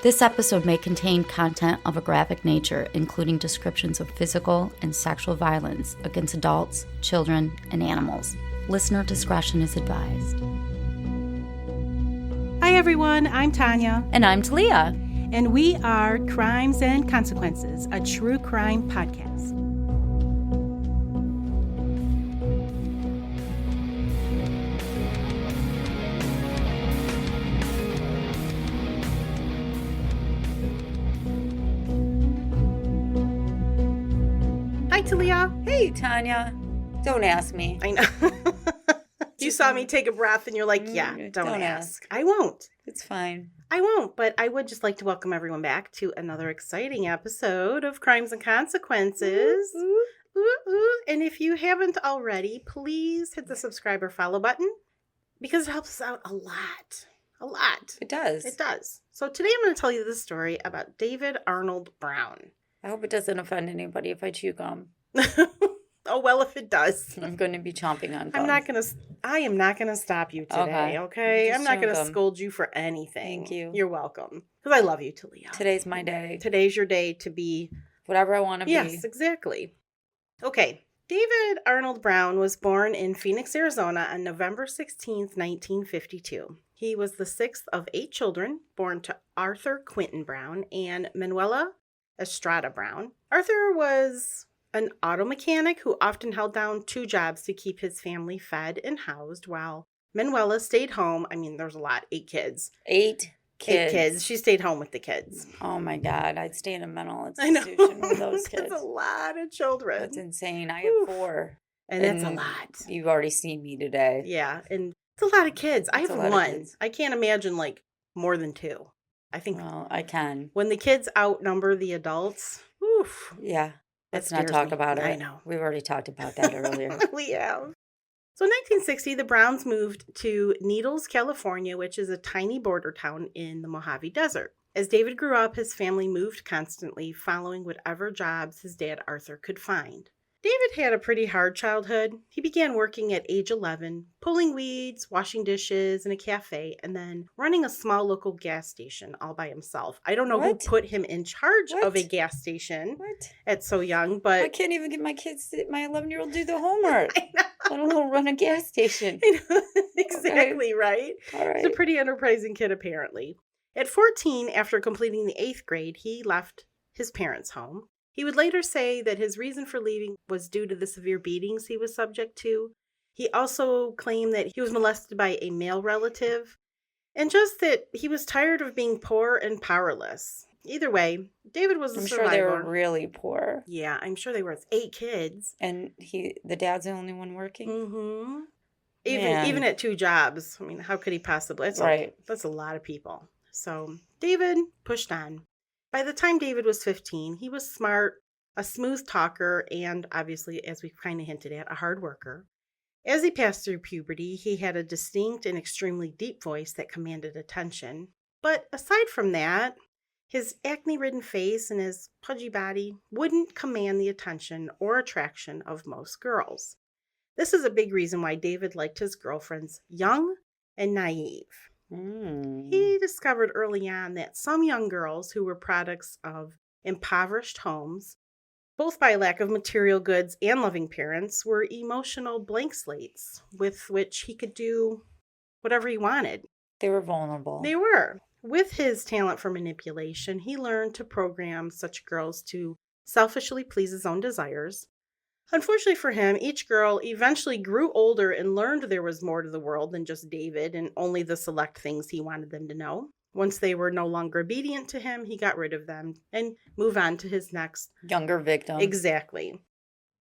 This episode may contain content of a graphic nature, including descriptions of physical and sexual violence against adults, children, and animals. Listener discretion is advised. Hi everyone, I'm Tanya. And I'm Talia. And we are Crimes and Consequences, a true crime podcast. Hi Talia. Hey, Tanya. Don't ask me. I know. You saw me take a breath and you're like, yeah, don't ask. I won't. It's fine. I won't, but I would just like to welcome everyone back to another exciting episode of Crimes and Consequences. Ooh, ooh. And if you haven't already, please hit the subscribe or follow button because it helps us out a lot. A lot. It does. It does. So today I'm going to tell you the story about David Arnold Brown. I hope it doesn't offend anybody if I chew gum. Oh, well, if it does. I'm going to be chomping on gum. I am not going to stop you today, okay? I'm not going to scold you for anything. Thank you. You're welcome. Because I love you, Talia. Today's my day. Today's your day to be... whatever I want to be. Yes, exactly. Okay. David Arnold Brown was born in Phoenix, Arizona on November 16th, 1952. He was the sixth of 8 children born to Arthur Quinton Brown and Manuela Estrada Brown. Arthur was an auto mechanic who often held down 2 jobs to keep his family fed and housed while Manuela stayed home. I mean, there's a lot, 8 kids. 8 kids. 8 kids. She stayed home with the kids. Oh my God. I'd stay in a mental institution with those kids. That's a lot of children. That's insane. I have 4. And that's a lot. You've already seen me today. Yeah. And it's a lot of kids. I have 1. Kids. I can't imagine like more than 2. I think. Well, I can. When the kids outnumber the adults, oof. Yeah. Let's not talk about it. I know. We've already talked about that earlier. We have. So in 1960, the Browns moved to Needles, California, which is a tiny border town in the Mojave Desert. As David grew up, his family moved constantly, following whatever jobs his dad Arthur could find. David had a pretty hard childhood. He began working at age 11, pulling weeds, washing dishes in a cafe, and then running a small local gas station all by himself. I don't know who put him in charge of a gas station at so young, but... I can't even get my 11-year-old do the homework. I know. Let alone run a gas station. Exactly, okay. Right? All right. He's a pretty enterprising kid, apparently. At 14, after completing the 8th grade, he left his parents' home. He would later say that his reason for leaving was due to the severe beatings he was subject to. He also claimed that he was molested by a male relative, and just that he was tired of being poor and powerless. Either way, David was a survivor. I'm sure they were really poor. Yeah, I'm sure they were. It's 8 kids. And the dad's the only one working? Mm-hmm. Even at 2 jobs. I mean, how could he possibly? That's a lot of people. So David pushed on. By the time David was 15, he was smart, a smooth talker, and obviously, as we kind of hinted at, a hard worker. As he passed through puberty, he had a distinct and extremely deep voice that commanded attention. But aside from that, his acne-ridden face and his pudgy body wouldn't command the attention or attraction of most girls. This is a big reason why David liked his girlfriends young and naive. He discovered early on that some young girls who were products of impoverished homes, both by lack of material goods and loving parents, were emotional blank slates with which he could do whatever he wanted. They were vulnerable. They were. With his talent for manipulation, he learned to program such girls to selfishly please his own desires. Unfortunately for him, each girl eventually grew older and learned there was more to the world than just David and only the select things he wanted them to know. Once they were no longer obedient to him, he got rid of them and moved on to his next younger victim. Exactly.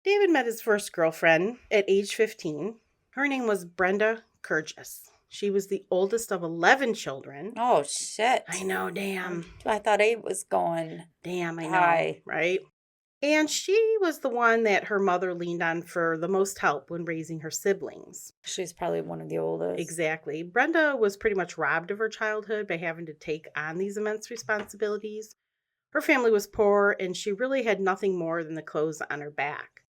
David met his first girlfriend at age 15. Her name was Brenda Kurgis. She was the oldest of 11 children. Oh, shit. I know, damn. I thought 8 was going. Damn, I know. High. Right? And she was the one that her mother leaned on for the most help when raising her siblings. She's probably one of the oldest. Exactly. Brenda was pretty much robbed of her childhood by having to take on these immense responsibilities. Her family was poor, and she really had nothing more than the clothes on her back.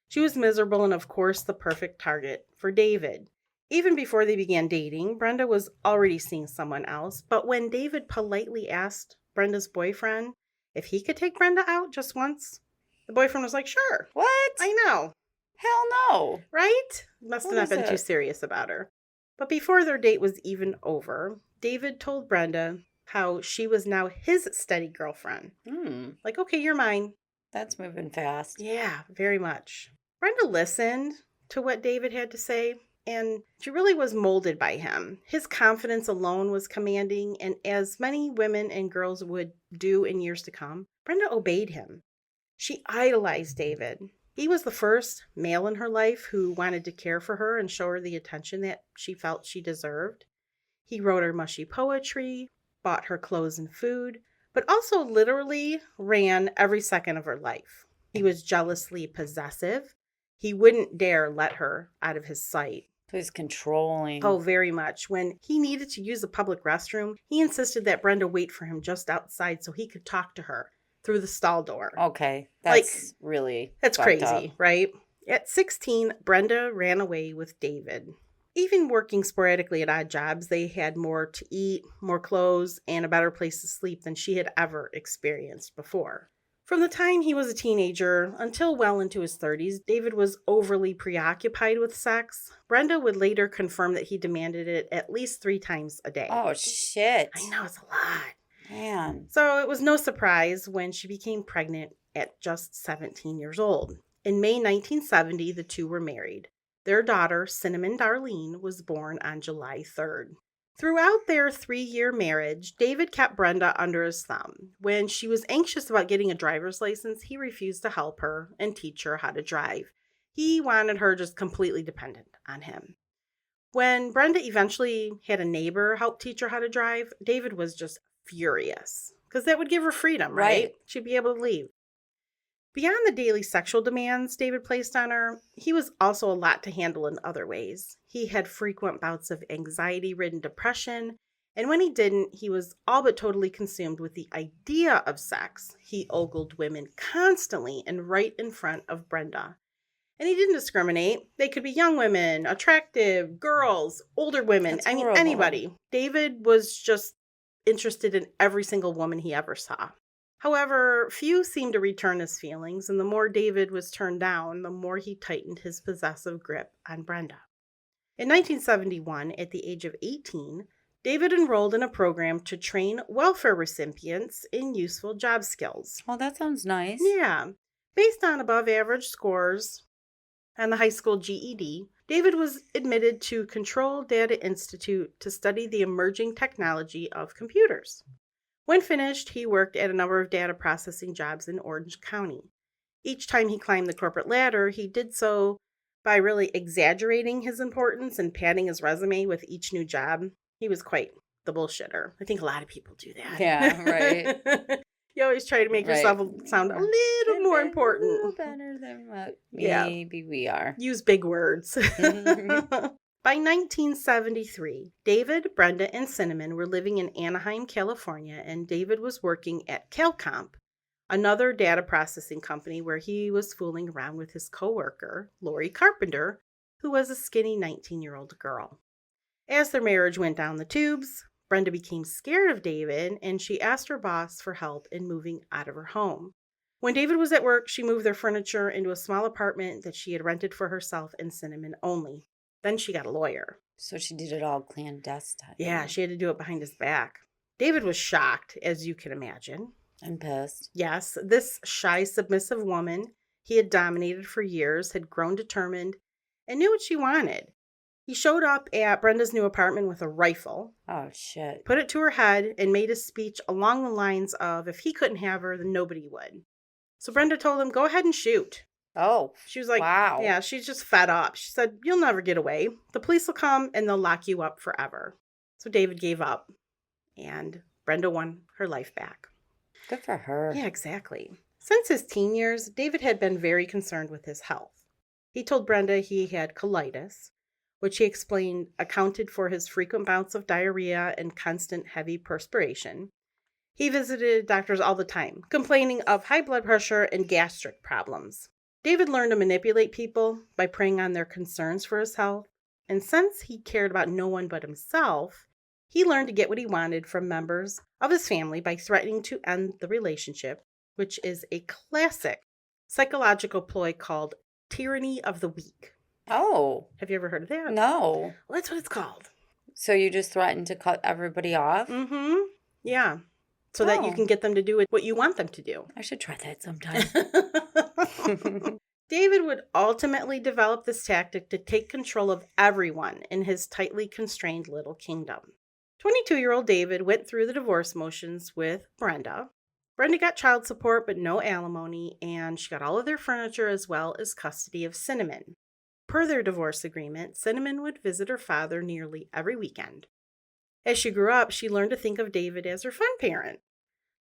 She was miserable and, of course, the perfect target for David. Even before they began dating, Brenda was already seeing someone else, but when David politely asked Brenda's boyfriend if he could take Brenda out just once. The boyfriend was like, sure. What? I know. Hell no. Right? Must have not been too serious about her. But before their date was even over, David told Brenda how she was now his steady girlfriend. Like, okay, you're mine. That's moving fast. Yeah, very much. Brenda listened to what David had to say, and she really was molded by him. His confidence alone was commanding, and as many women and girls would do in years to come, Brenda obeyed him. She idolized David. He was the first male in her life who wanted to care for her and show her the attention that she felt she deserved. He wrote her mushy poetry, bought her clothes and food, but also literally ran every second of her life. He was jealously possessive. He wouldn't dare let her out of his sight. He was controlling. Oh, very much. When he needed to use a public restroom, he insisted that Brenda wait for him just outside so he could talk to her through the stall door. Okay. That's crazy, up. Right? At 16, Brenda ran away with David. Even working sporadically at odd jobs, they had more to eat, more clothes, and a better place to sleep than she had ever experienced before. From the time he was a teenager until well into his 30s, David was overly preoccupied with sex. Brenda would later confirm that he demanded it at least 3 times a day. Oh, shit. I know, it's a lot. Man. So it was no surprise when she became pregnant at just 17 years old. In May 1970, the two were married. Their daughter, Cinnamon Darlene, was born on July 3rd. Throughout their 3-year marriage, David kept Brenda under his thumb. When she was anxious about getting a driver's license, he refused to help her and teach her how to drive. He wanted her just completely dependent on him. When Brenda eventually had a neighbor help teach her how to drive, David was just furious because that would give her freedom, right? She'd be able to leave. Beyond the daily sexual demands David placed on her, he was also a lot to handle in other ways. He had frequent bouts of anxiety-ridden depression, and when he didn't, he was all but totally consumed with the idea of sex. He ogled women constantly and right in front of Brenda. And he didn't discriminate. They could be young women, attractive, girls, older women, anybody. David was just interested in every single woman he ever saw. However, few seemed to return his feelings, and the more David was turned down, the more he tightened his possessive grip on Brenda. In 1971, at the age of 18, David enrolled in a program to train welfare recipients in useful job skills. Oh, that sounds nice. Yeah. Based on above-average scores on the high school GED, David was admitted to Control Data Institute to study the emerging technology of computers. When finished, he worked at a number of data processing jobs in Orange County. Each time he climbed the corporate ladder, he did so by really exaggerating his importance and padding his resume with each new job. He was quite the bullshitter. I think a lot of people do that. Yeah, right. You always try to make yourself sound a little more important. A little better than what maybe we are. Use big words. By 1973, David, Brenda, and Cinnamon were living in Anaheim, California, and David was working at CalComp, another data processing company where he was fooling around with his coworker, Lori Carpenter, who was a skinny 19-year-old girl. As their marriage went down the tubes, Brenda became scared of David, and she asked her boss for help in moving out of her home. When David was at work, she moved their furniture into a small apartment that she had rented for herself and Cinnamon only. Then she got a lawyer. So she did it all clandestine. Yeah, she had to do it behind his back. David was shocked, as you can imagine. I'm pissed. Yes, this shy, submissive woman he had dominated for years had grown determined and knew what she wanted. He showed up at Brenda's new apartment with a rifle. Oh, shit. Put it to her head and made a speech along the lines of, if he couldn't have her, then nobody would. So Brenda told him, go ahead and shoot. Oh, she was like, wow. Yeah, she's just fed up. She said, you'll never get away. The police will come and they'll lock you up forever. So David gave up and Brenda won her life back. Good for her. Yeah, exactly. Since his teen years, David had been very concerned with his health. He told Brenda he had colitis, which he explained accounted for his frequent bouts of diarrhea and constant heavy perspiration. He visited doctors all the time, complaining of high blood pressure and gastric problems. David learned to manipulate people by preying on their concerns for his health, and since he cared about no one but himself, He learned to get what he wanted from members of his family by threatening to end the relationship, which is a classic psychological ploy called tyranny of the weak. Oh. Have you ever heard of that? No. Well, that's what it's called. So you just threaten to cut everybody off? Mm-hmm. Yeah. So that you can get them to do what you want them to do. I should try that sometime. David would ultimately develop this tactic to take control of everyone in his tightly constrained little kingdom. 22-year-old David went through the divorce motions with Brenda. Brenda got child support but no alimony, and she got all of their furniture as well as custody of Cinnamon. Per their divorce agreement, Cinnamon would visit her father nearly every weekend. As she grew up, she learned to think of David as her fun parent.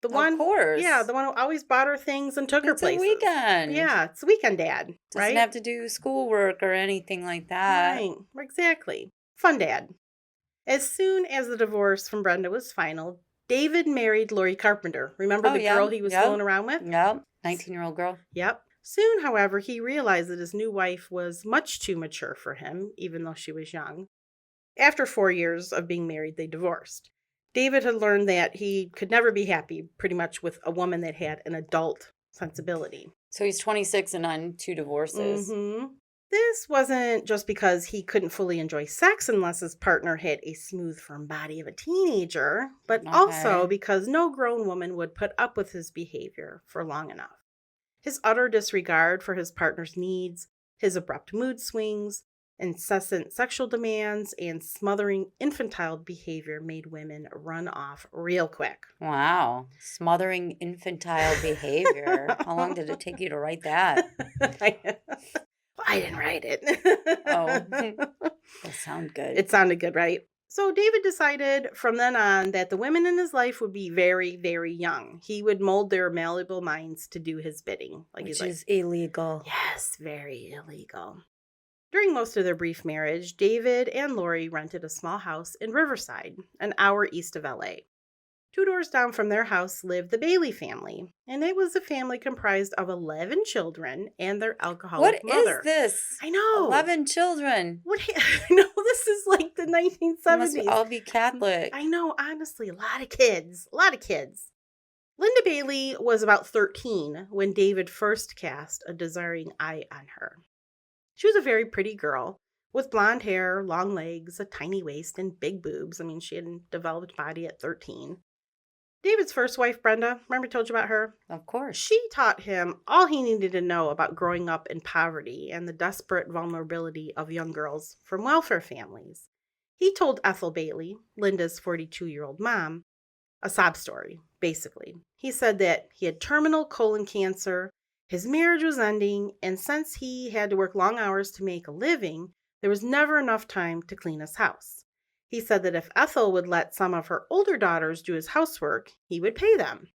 The one, of course. Yeah, the one who always bought her things and took her places. It's a weekend. Yeah, it's a weekend dad, right? Doesn't have to do schoolwork or anything like that. Right, exactly. Fun dad. As soon as the divorce from Brenda was final, David married Lori Carpenter. Remember the girl he was fooling around with? Yep, 19-year-old girl. Yep. Soon, however, he realized that his new wife was much too mature for him, even though she was young. After 4 years of being married, they divorced. David had learned that he could never be happy pretty much with a woman that had an adult sensibility. So he's 26 and on 2 divorces. Mm-hmm. This wasn't just because he couldn't fully enjoy sex unless his partner had a smooth, firm body of a teenager, but also because no grown woman would put up with his behavior for long enough. His utter disregard for his partner's needs, his abrupt mood swings, incessant sexual demands, and smothering infantile behavior made women run off real quick. Wow. Smothering infantile behavior. How long did it take you to write that? I didn't write it. Oh, that sounded good. It sounded good, right? So David decided from then on that the women in his life would be very, very young. He would mold their malleable minds to do his bidding. Which is illegal. Yes, very illegal. During most of their brief marriage, David and Lori rented a small house in Riverside, an hour east of LA. 2 doors down from their house lived the Bailey family, and it was a family comprised of 11 children and their alcoholic mother. What is this? I know. 11 children. I know, this is like the 1970s. They must all be Catholic. I know, honestly, a lot of kids. Linda Bailey was about 13 when David first cast a desiring eye on her. She was a very pretty girl with blonde hair, long legs, a tiny waist, and big boobs. I mean, she had a developed body at 13. David's first wife, Brenda, remember I told you about her? Of course. She taught him all he needed to know about growing up in poverty and the desperate vulnerability of young girls from welfare families. He told Ethel Bailey, Linda's 42-year-old mom, a sob story, basically. He said that he had terminal colon cancer, his marriage was ending, and since he had to work long hours to make a living, there was never enough time to clean his house. He said that if Ethel would let some of her older daughters do his housework, he would pay them.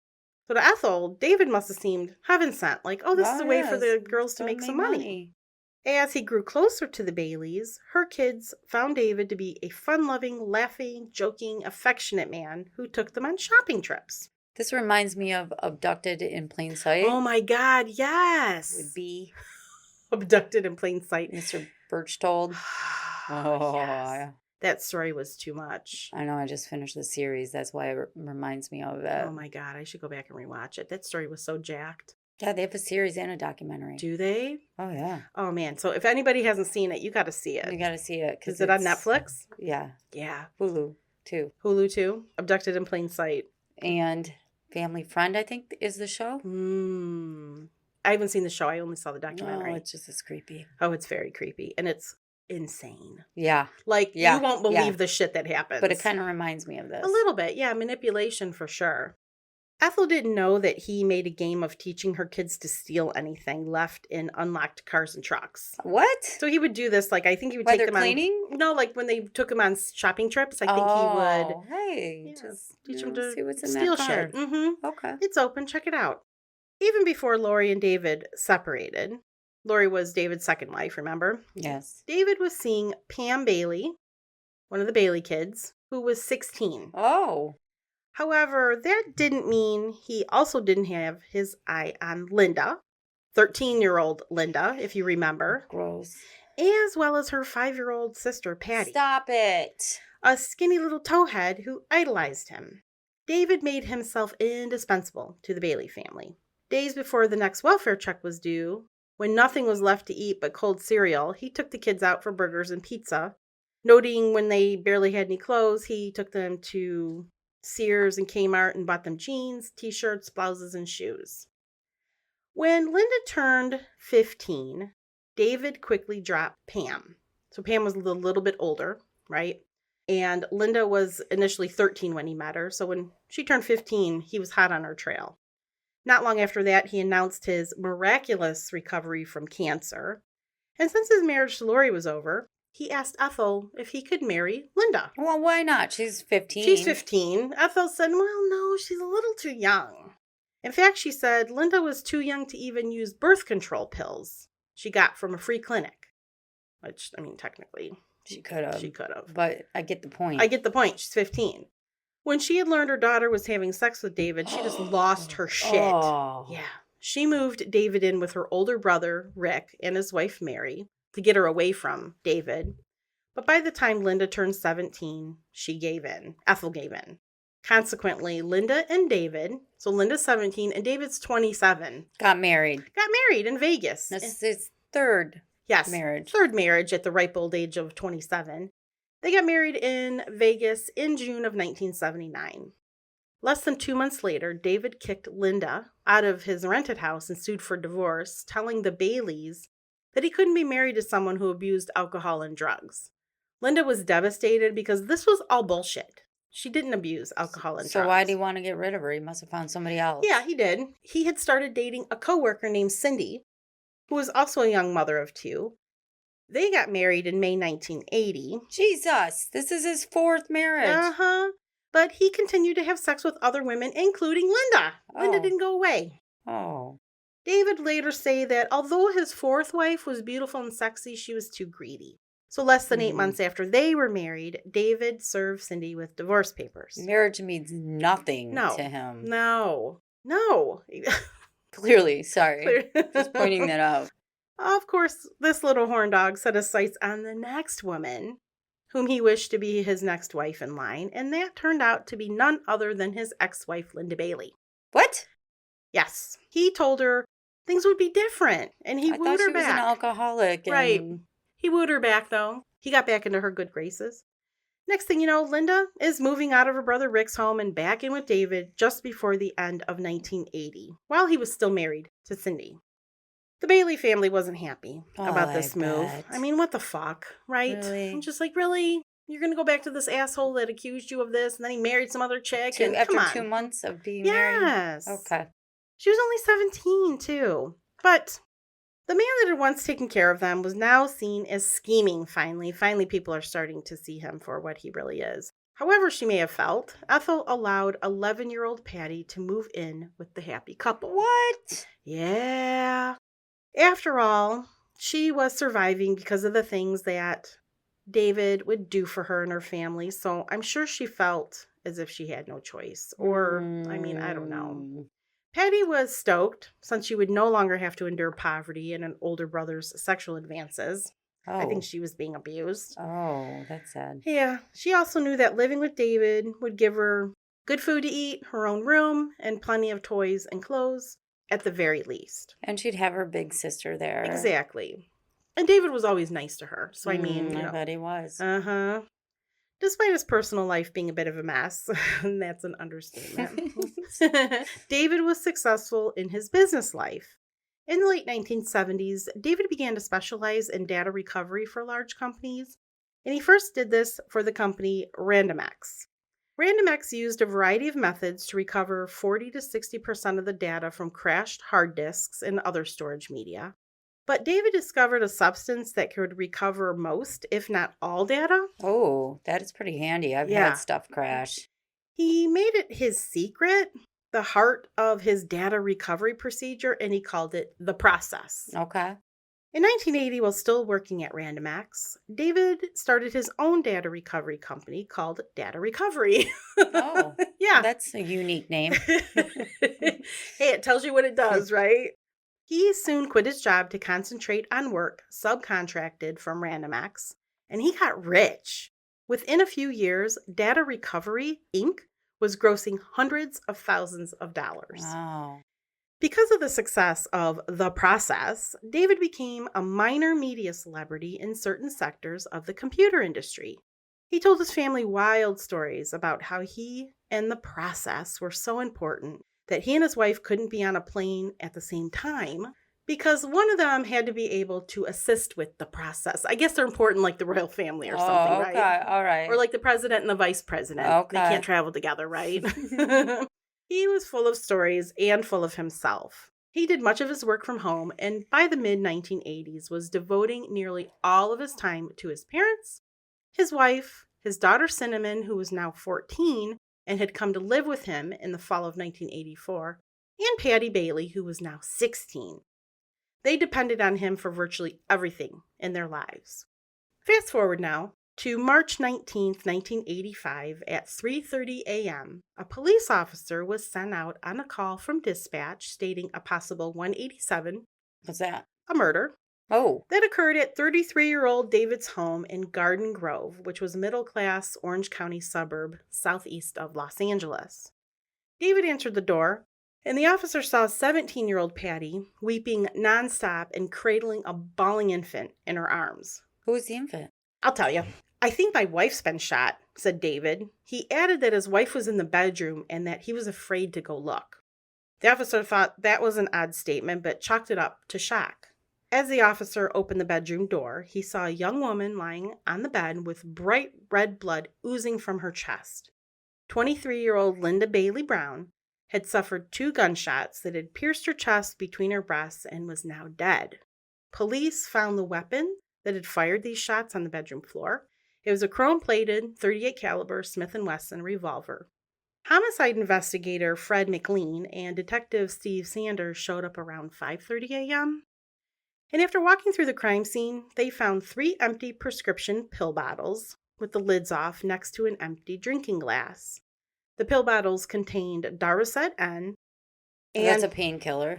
So to Ethel, David must have seemed heaven sent, like, oh, this is a way for the girls to make some money. As he grew closer to the Baileys, her kids found David to be a fun-loving, laughing, joking, affectionate man who took them on shopping trips. This reminds me of Abducted in Plain Sight. Oh my God, yes. Would be Abducted in Plain Sight. Mr. Birchtold. Oh, yes. yeah. That story was too much. I know, I just finished the series. That's why it reminds me of it. Oh my God, I should go back and rewatch it. That story was so jacked. Yeah, they have a series and a documentary. Do they? Oh, yeah. Oh, man. So if anybody hasn't seen it, you got to see it. You got to see it. Is it on Netflix? Yeah. Yeah. Hulu, too. Hulu, too? Abducted in Plain Sight. And Family Friend, I think, is the show. I haven't seen the show. I only saw the documentary. Oh, it's just as creepy. Oh, it's very creepy. And it's insane. Yeah. Like, you won't believe the shit that happens. But it kind of reminds me of this. A little bit. Yeah, manipulation for sure. Ethel didn't know that he made a game of teaching her kids to steal anything left in unlocked cars and trucks. What? So he would do this, like, I think he would While take they're them cleaning? No, like when they took him on shopping trips, I think he would. Hey, just teach them to see what's in steal that car. shit. Mm-hmm. Okay. It's open. Check it out. Even before Lori and David separated, Lori was David's second wife, remember? Yes. David was seeing Pam Bailey, one of the Bailey kids, who was 16. Oh. However, that didn't mean he also didn't have his eye on Linda, 13-year-old Linda, if you remember. Gross. As well as her 5-year-old sister, Patti. Stop it. a skinny little towhead who idolized him. David made himself indispensable to the Bailey family. Days before the next welfare check was due, when nothing was left to eat but cold cereal, he took the kids out for burgers and pizza. Noting when they barely had any clothes, he took them to Sears and Kmart and bought them jeans, t-shirts, blouses, and shoes. When Linda turned 15, David quickly dropped Pam. So Pam was a little bit older, right? And Linda was initially 13 when he met her. So when she turned 15, he was hot on her trail. Not long after that, he announced his miraculous recovery from cancer. And since his marriage to Lori was over, he asked Ethel if he could marry Linda. Well, why not? She's 15. She's 15. Ethel said, well, no, she's a little too young. In fact, she said Linda was too young to even use birth control pills she got from a free clinic. Which, I mean, technically, she could have. She could have. But I get the point. She's 15. When she had learned her daughter was having sex with David, she just lost her shit. Oh. Yeah. She moved David in with her older brother, Rick, and his wife, Mary, to get her away from David. But by the time Linda turned 17, she gave in. Ethel gave in. Consequently, Linda and David, so Linda's 17 and David's 27. Got married in Vegas. That's his third marriage. Third marriage at the ripe old age of 27. They got married in Vegas in June of 1979. Less than 2 months later, David kicked Linda out of his rented house and sued for divorce, telling the Baileys that he couldn't be married to someone who abused alcohol and drugs. Linda was devastated because this was all bullshit. She didn't abuse alcohol and drugs. So why did he want to get rid of her? He must have found somebody else. Yeah, he did. He had started dating a coworker named Cindy, who was also a young mother of two. They got married in May 1980. Jesus, this is his fourth marriage. Uh-huh. But he continued to have sex with other women, including Linda. Linda didn't go away. Oh. David later said that although his fourth wife was beautiful and sexy, she was too greedy. So less than 8 months after they were married, David served Cindy with divorce papers. Marriage means nothing to him. No. Clearly, sorry. Just pointing that out. Of course, this little horn dog set his sights on the next woman, whom he wished to be his next wife in line, and that turned out to be none other than his ex-wife, Linda Bailey. What? Yes. He told her things would be different, and he wooed her back. I thought she was an alcoholic. Right. He wooed her back, though. He got back into her good graces. Next thing you know, Linda is moving out of her brother Rick's home and back in with David just before the end of 1980, while he was still married to Cindy. The Bailey family wasn't happy about this move. I mean, what the fuck, right? Really? I'm just like, really? You're going to go back to this asshole that accused you of this, and then he married some other chick? After 2 months of being married? Yes. Okay. She was only 17, too. But the man that had once taken care of them was now seen as scheming, finally. Finally, people are starting to see him for what he really is. However she may have felt, Ethel allowed 11-year-old Patti to move in with the happy couple. What? Yeah. After all, she was surviving because of the things that David would do for her and her family, so I'm sure she felt as if she had no choice. Or, I mean, I don't know. Patti was stoked, since she would no longer have to endure poverty and an older brother's sexual advances. I think she was being abused. Oh, that's sad. Yeah. She also knew that living with David would give her good food to eat, her own room, and plenty of toys and clothes, at the very least. And she'd have her big sister there. Exactly. And David was always nice to her. So, I mean, I bet he was. Uh-huh. Despite his personal life being a bit of a mess, and that's an understatement, David was successful in his business life. In the late 1970s, David began to specialize in data recovery for large companies, and he first did this for the company RandomX. RandomX used a variety of methods to recover 40 to 60% of the data from crashed hard disks and other storage media. But David discovered a substance that could recover most, if not all, data. Oh, that is pretty handy. I've had stuff crash. He made it his secret, the heart of his data recovery procedure, and he called it the process. Okay. In 1980, while still working at RandomX, David started his own data recovery company called Data Recovery. Oh, yeah. That's a unique name. Hey, it tells you what it does, right? He soon quit his job to concentrate on work subcontracted from RandomX, and he got rich. Within a few years, Data Recovery, Inc. was grossing hundreds of thousands of dollars. Wow. Because of the success of The Process, David became a minor media celebrity in certain sectors of the computer industry. He told his family wild stories about how he and The Process were so important that he and his wife couldn't be on a plane at the same time because one of them had to be able to assist with the process. I guess they're important like the royal family or something, okay. right? All right. Or like the president and the vice president. Okay. They can't travel together, right? He was full of stories and full of himself. He did much of his work from home and by the mid-1980s was devoting nearly all of his time to his parents, his wife, his daughter Cinnamon, who was now 14 and had come to live with him in the fall of 1984, and Patti Bailey, who was now 16. They depended on him for virtually everything in their lives. Fast forward now to March 19th, 1985 at 3:30 a.m., a police officer was sent out on a call from dispatch stating a possible 187, What's that? a murder, that occurred at 33-year-old David's home in Garden Grove, which was a middle-class Orange County suburb southeast of Los Angeles. David answered the door, and the officer saw 17-year-old Patti weeping nonstop and cradling a bawling infant in her arms. Who was the infant? I'll tell you. I think my wife's been shot, said David. He added that his wife was in the bedroom and that he was afraid to go look. The officer thought that was an odd statement, but chalked it up to shock. As the officer opened the bedroom door, he saw a young woman lying on the bed with bright red blood oozing from her chest. 23-year-old Linda Bailey Brown had suffered 2 gunshots that had pierced her chest between her breasts and was now dead. Police found the weapon that had fired these shots on the bedroom floor. It was a chrome-plated .38 caliber Smith & Wesson revolver. Homicide investigator Fred McLean and Detective Steve Sanders showed up around 5:30 a.m. And after walking through the crime scene, they found 3 empty prescription pill bottles with the lids off next to an empty drinking glass. The pill bottles contained Darvocet N. And that's a painkiller.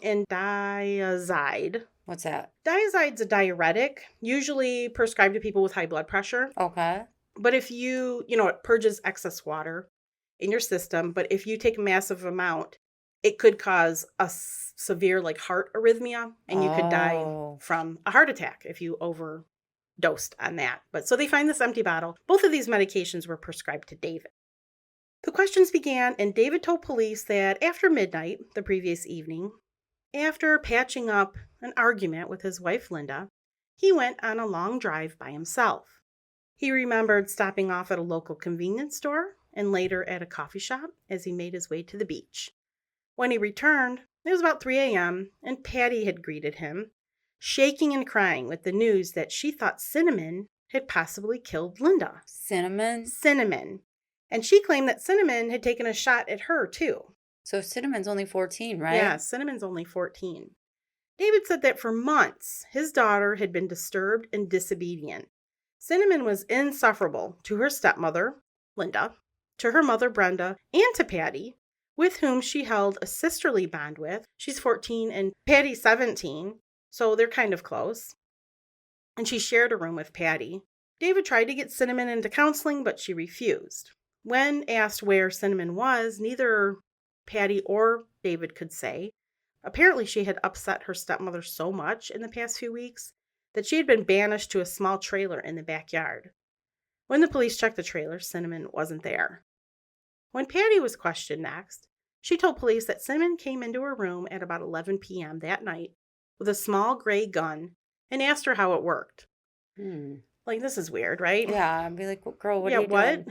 And Diazide. What's that? Diazide's a diuretic, usually prescribed to people with high blood pressure. Okay. But if it purges excess water in your system, but if you take a massive amount, it could cause a severe heart arrhythmia, and you could die from a heart attack if you overdosed on that. But so they find this empty bottle. Both of these medications were prescribed to David. The questions began, and David told police that after midnight the previous evening, after patching up an argument with his wife Linda, he went on a long drive by himself. He remembered stopping off at a local convenience store and later at a coffee shop as he made his way to the beach. When he returned, it was about 3 a.m., and Patti had greeted him, shaking and crying with the news that she thought Cinnamon had possibly killed Linda. Cinnamon? Cinnamon. And she claimed that Cinnamon had taken a shot at her, too. So Cinnamon's only 14, right? Yeah, Cinnamon's only 14. David said that for months, his daughter had been disturbed and disobedient. Cinnamon was insufferable to her stepmother, Linda, to her mother, Brenda, and to Patti, with whom she held a sisterly bond with. She's 14 and Patti's 17, so they're kind of close. And she shared a room with Patti. David tried to get Cinnamon into counseling, but she refused. When asked where Cinnamon was, neither Patti or David could say. Apparently, she had upset her stepmother so much in the past few weeks that she had been banished to a small trailer in the backyard. When the police checked the trailer, Cinnamon wasn't there. When Patti was questioned next, she told police that Cinnamon came into her room at about 11 p.m. that night with a small gray gun and asked her how it worked. This is weird, right? Yeah, I'd be like, well, girl, what are you doing?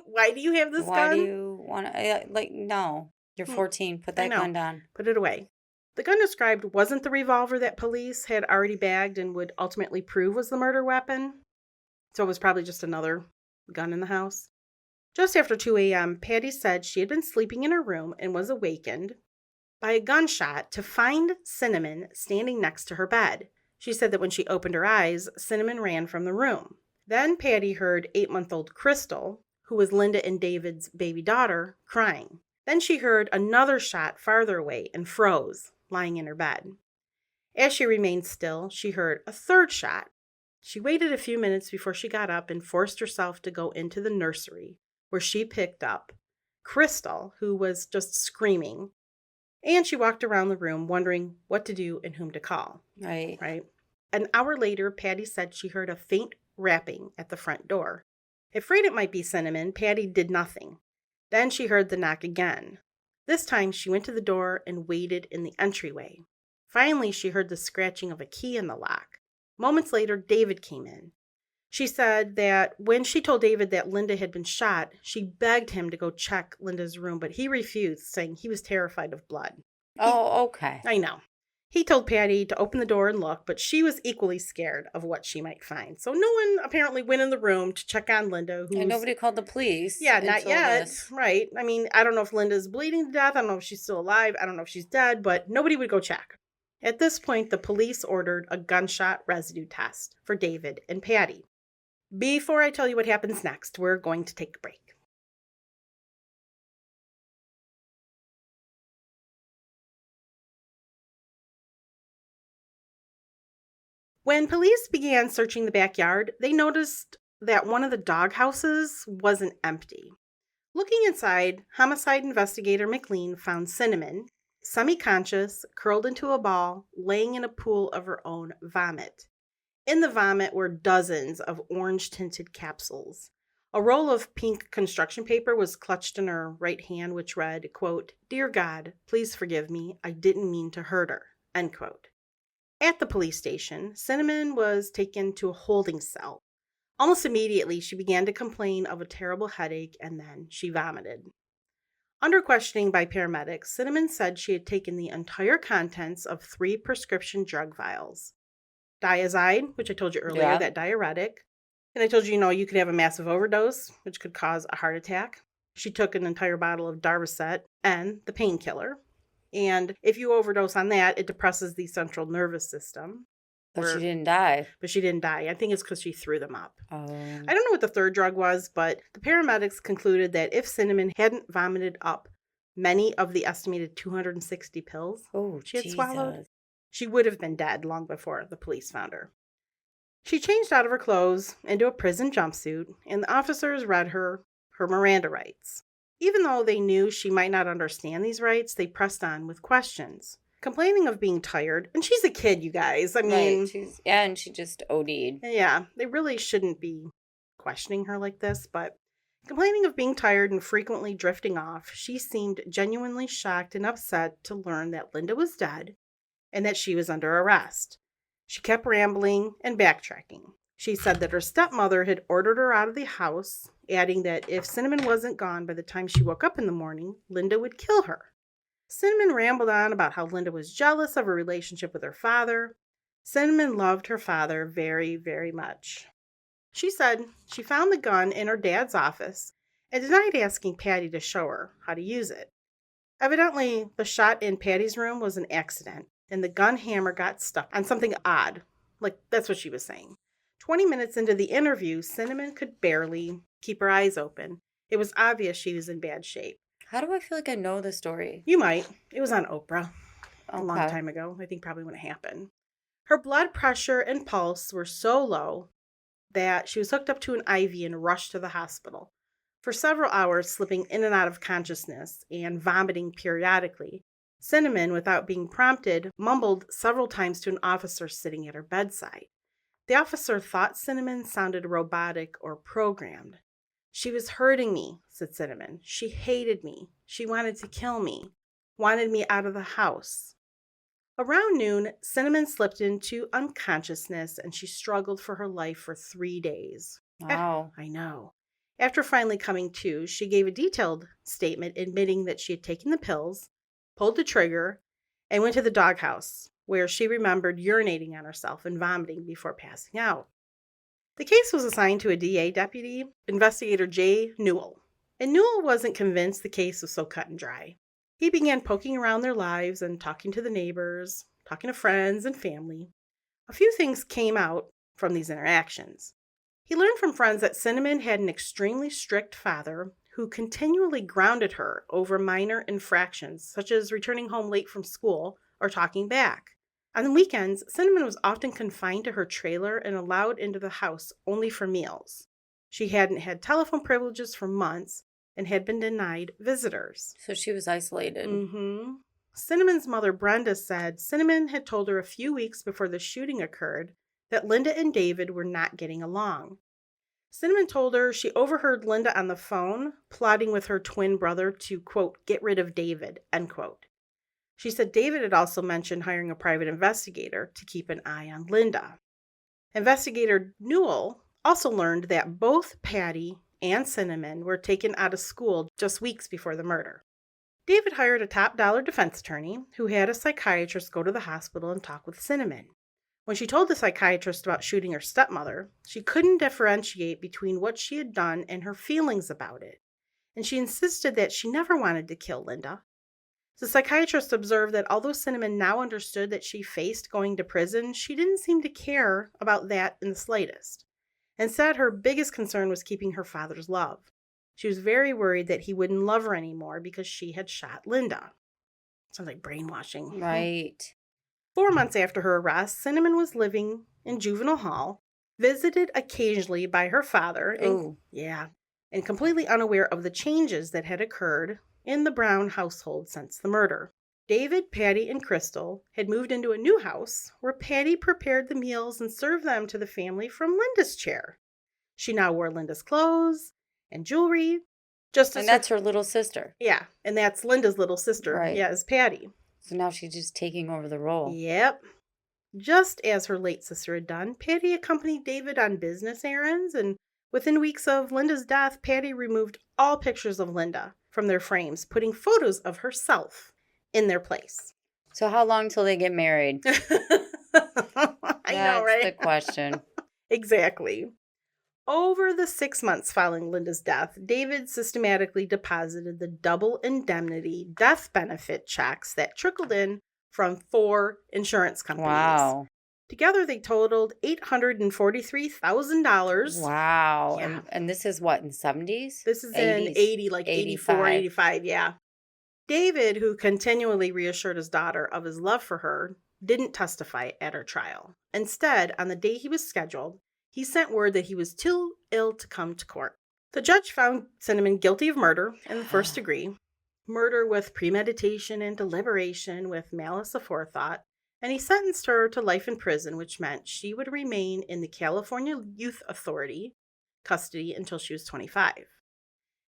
Why do you have this gun? Why do you want to, no, you're 14, put that gun down. Put it away. The gun described wasn't the revolver that police had already bagged and would ultimately prove was the murder weapon. So it was probably just another gun in the house. Just after 2 a.m., Patti said she had been sleeping in her room and was awakened by a gunshot to find Cinnamon standing next to her bed. She said that when she opened her eyes, Cinnamon ran from the room. Then Patti heard 8-month-old Crystal, who was Linda and David's baby daughter, crying. Then she heard another shot farther away and froze, lying in her bed. As she remained still, she heard a third shot. She waited a few minutes before she got up and forced herself to go into the nursery, where she picked up Crystal, who was just screaming. And she walked around the room wondering what to do and whom to call. Right. An hour later, Patti said she heard a faint rapping at the front door. Afraid it might be Cinnamon, Patti did nothing. Then she heard the knock again. This time she went to the door and waited in the entryway. Finally, she heard the scratching of a key in the lock. Moments later, David came in. She said that when she told David that Linda had been shot, she begged him to go check Linda's room, but he refused, saying he was terrified of blood. Okay. I know. He told Patti to open the door and look, but she was equally scared of what she might find. So no one apparently went in the room to check on Linda. And nobody called the police. Yeah, not yet. Right. I mean, I don't know if Linda's bleeding to death. I don't know if she's still alive. I don't know if she's dead, but nobody would go check. At this point, the police ordered a gunshot residue test for David and Patti. Before I tell you what happens next, we're going to take a break. When police began searching the backyard, they noticed that one of the dog houses wasn't empty. Looking inside, homicide investigator McLean found Cinnamon, semi-conscious, curled into a ball, laying in a pool of her own vomit. In the vomit were dozens of orange-tinted capsules. A roll of pink construction paper was clutched in her right hand, which read, quote, "Dear God, please forgive me. I didn't mean to hurt her," end quote. At the police station, Cinnamon was taken to a holding cell. Almost immediately, she began to complain of a terrible headache, and then she vomited. Under questioning by paramedics, Cinnamon said she had taken the entire contents of 3 prescription drug vials. Diazide, which I told you earlier, that diuretic. And I told you, you could have a massive overdose, which could cause a heart attack. She took an entire bottle of Darvocet and the painkiller. And if you overdose on that, it depresses the central nervous system. But she didn't die. I think it's because she threw them up. Oh. I don't know what the third drug was, but the paramedics concluded that if Cinnamon hadn't vomited up many of the estimated 260 pills she had swallowed, she would have been dead long before the police found her. She changed out of her clothes into a prison jumpsuit, and the officers read her Miranda rights. Even though they knew she might not understand these rights, they pressed on with questions. Complaining of being tired, and she's a kid, you guys. I mean... Right. And she just OD'd. Yeah, they really shouldn't be questioning her like this, but complaining of being tired and frequently drifting off, she seemed genuinely shocked and upset to learn that Linda was dead and that she was under arrest. She kept rambling and backtracking. She said that her stepmother had ordered her out of the house, adding that if Cinnamon wasn't gone by the time she woke up in the morning, Linda would kill her. Cinnamon rambled on about how Linda was jealous of her relationship with her father. Cinnamon loved her father very, very much. She said she found the gun in her dad's office and denied asking Patti to show her how to use it. Evidently, the shot in Patti's room was an accident, and the gun hammer got stuck on something odd. That's what she was saying. 20 minutes into the interview, Cinnamon could barely keep her eyes open. It was obvious she was in bad shape. How do I feel like I know the story? You might. It was on Oprah a long time ago. I think probably when it happened. Her blood pressure and pulse were so low that she was hooked up to an IV and rushed to the hospital. For several hours, slipping in and out of consciousness and vomiting periodically, Cinnamon, without being prompted, mumbled several times to an officer sitting at her bedside. The officer thought Cinnamon sounded robotic or programmed. "She was hurting me," said Cinnamon. "She hated me. She wanted to kill me. Wanted me out of the house." Around noon, Cinnamon slipped into unconsciousness and she struggled for her life for 3 days. Wow. I know. After finally coming to, she gave a detailed statement admitting that she had taken the pills, pulled the trigger, and went to the doghouse, where she remembered urinating on herself and vomiting before passing out. The case was assigned to a DA deputy, investigator Jay Newell, and Newell wasn't convinced the case was so cut and dry. He began poking around their lives and talking to the neighbors, talking to friends and family. A few things came out from these interactions. He learned from friends that Cinnamon had an extremely strict father who continually grounded her over minor infractions, such as returning home late from school or talking back. On the weekends, Cinnamon was often confined to her trailer and allowed into the house only for meals. She hadn't had telephone privileges for months and had been denied visitors. So she was isolated. Mm-hmm. Cinnamon's mother, Brenda, said Cinnamon had told her a few weeks before the shooting occurred that Linda and David were not getting along. Cinnamon told her she overheard Linda on the phone plotting with her twin brother to, quote, get rid of David, end quote. She said David had also mentioned hiring a private investigator to keep an eye on Linda. Investigator Newell also learned that both Patti and Cinnamon were taken out of school just weeks before the murder. David hired a top-dollar defense attorney who had a psychiatrist go to the hospital and talk with Cinnamon. When she told the psychiatrist about shooting her stepmother, she couldn't differentiate between what she had done and her feelings about it, and she insisted that she never wanted to kill Linda. The psychiatrist observed that although Cinnamon now understood that she faced going to prison, she didn't seem to care about that in the slightest, and said her biggest concern was keeping her father's love. She was very worried that he wouldn't love her anymore because she had shot Linda. Sounds like brainwashing. Right. 4 months after her arrest, Cinnamon was living in juvenile hall, visited occasionally by her father, and completely unaware of the changes that had occurred in the Brown household since the murder. David, Patti, and Crystal had moved into a new house where Patti prepared the meals and served them to the family from Linda's chair. She now wore Linda's clothes and jewelry. And that's her little sister. Yeah, and that's Linda's little sister. Right. Yeah, is Patti. So now she's just taking over the role. Yep. Just as her late sister had done, Patti accompanied David on business errands, and within weeks of Linda's death, Patti removed all pictures of Linda from their frames, putting photos of herself in their place. So how long till they get married? I know, right? That's the question. Exactly. Over the 6 months following Linda's death, David systematically deposited the double indemnity death benefit checks that trickled in from 4 insurance companies. Wow. Together, they totaled $843,000. Wow. Yeah. And this is what, in 70s? This is 80s? in 80, like 84, 85, yeah. David, who continually reassured his daughter of his love for her, didn't testify at her trial. Instead, on the day he was scheduled, he sent word that he was too ill to come to court. The judge found Cinnamon guilty of murder in the first degree, murder with premeditation and deliberation with malice aforethought, and he sentenced her to life in prison, which meant she would remain in the California Youth Authority custody until she was 25.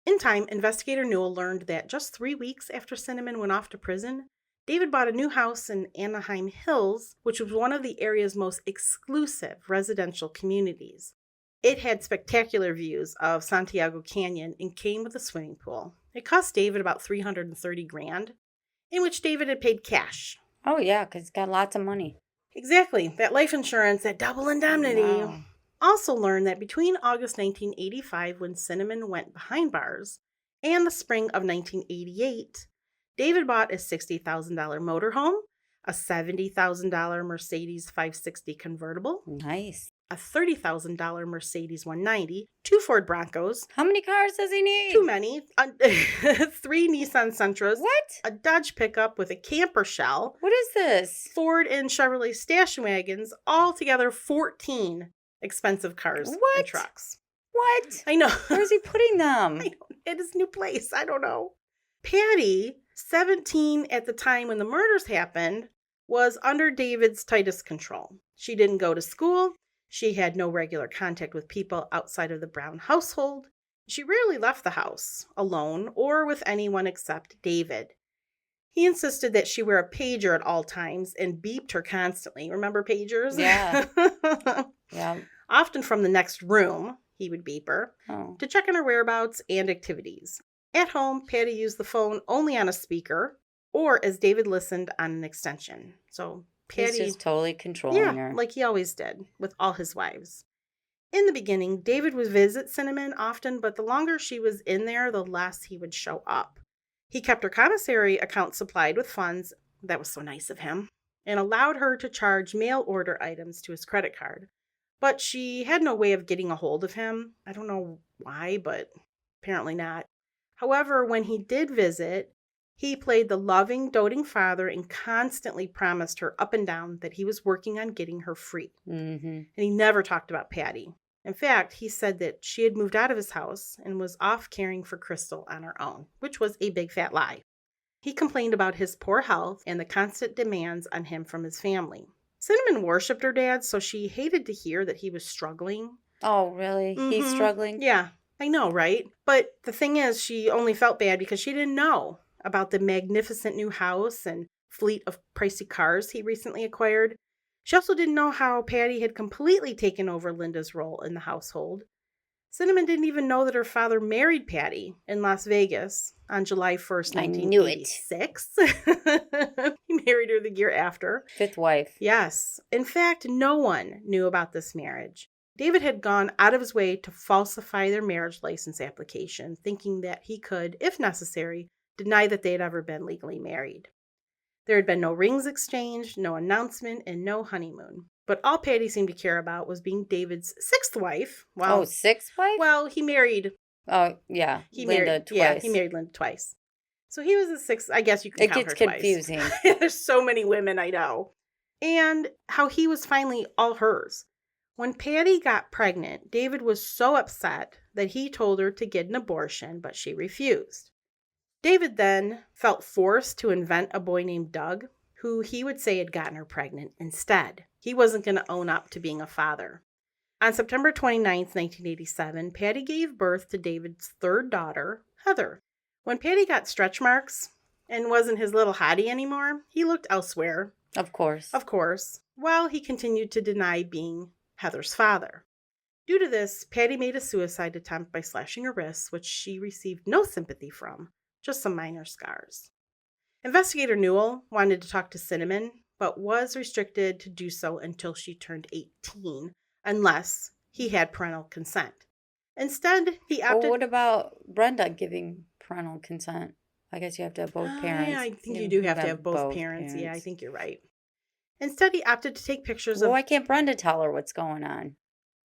In time, investigator Newell learned that just 3 weeks after Cinnamon went off to prison, David bought a new house in Anaheim Hills, which was one of the area's most exclusive residential communities. It had spectacular views of Santiago Canyon and came with a swimming pool. It cost David about $330,000, in which David had paid cash. Oh, yeah, because he's got lots of money. Exactly. That life insurance, that double indemnity. Wow. Also learned that between August 1985, when Cinnamon went behind bars, and the spring of 1988, David bought a $60,000 motorhome, a $70,000 Mercedes 560 convertible, Nice. a $30,000 Mercedes 190, 2 Ford Broncos. How many cars does he need? Too many. 3 Nissan Sentras. What? A Dodge pickup with a camper shell. What is this? Ford and Chevrolet station wagons. Altogether 14 expensive cars and trucks. What? I know. Where's he putting them? At his new place. I don't know. Patti, 17 at the time when the murders happened, was under David's tightest control. She didn't go to school. She had no regular contact with people outside of the Brown household. She rarely left the house, alone or with anyone except David. He insisted that she wear a pager at all times and beeped her constantly. Remember pagers? Yeah. Yeah. Often from the next room, he would beep her to check on her whereabouts and activities. At home, Patti used the phone only on a speaker or as David listened on an extension. So Patti, he's just totally controlling her. like he always did with all his wives. In the beginning, David would visit Cinnamon often, but the longer she was in there, the less he would show up. He kept her commissary account supplied with funds, that was so nice of him, and allowed her to charge mail order items to his credit card. But she had no way of getting a hold of him. I don't know why, but apparently not. However, when he did visit, He played the loving, doting father and constantly promised her up and down that he was working on getting her free. Mm-hmm. And he never talked about Patti. In fact, he said that she had moved out of his house and was off caring for Crystal on her own, which was a big fat lie. He complained about his poor health and the constant demands on him from his family. Cinnamon worshipped her dad, so she hated to hear that he was struggling. Oh, really? Mm-hmm. He's struggling? Yeah, I know, right? But the thing is, she only felt bad because she didn't know about the magnificent new house and fleet of pricey cars he recently acquired. She also didn't know how Patti had completely taken over Linda's role in the household. Cinnamon didn't even know that her father married Patti in Las Vegas on July 1st, 1986. He married her the year after. Fifth wife. Yes. In fact, no one knew about this marriage. David had gone out of his way to falsify their marriage license application, thinking that he could, if necessary, deny that they had ever been legally married. There had been no rings exchanged, no announcement, and no honeymoon. But all Patti seemed to care about was being David's sixth wife. Well, sixth wife? Well, he married... Oh, yeah. Linda twice. Yeah, he married Linda twice. So he was the sixth... I guess you can count her twice. It gets confusing. There's so many women, I know. And how he was finally all hers. When Patti got pregnant, David was so upset that he told her to get an abortion, but she refused. David then felt forced to invent a boy named Doug, who he would say had gotten her pregnant instead. He wasn't going to own up to being a father. On September 29th, 1987, Patti gave birth to David's third daughter, Heather. When Patti got stretch marks and wasn't his little hottie anymore, he looked elsewhere. Of course. While he continued to deny being Heather's father. Due to this, Patti made a suicide attempt by slashing her wrists, which she received no sympathy from, just some minor scars. Investigator Newell wanted to talk to Cinnamon, but was restricted to do so until she turned 18, unless he had parental consent. Instead, he opted... Well, what about Brenda giving parental consent? I guess you have to have both parents. Yeah, I think you do have to have both parents. Yeah, I think you're right. Instead, he opted to take pictures of... Why can't Brenda tell her what's going on?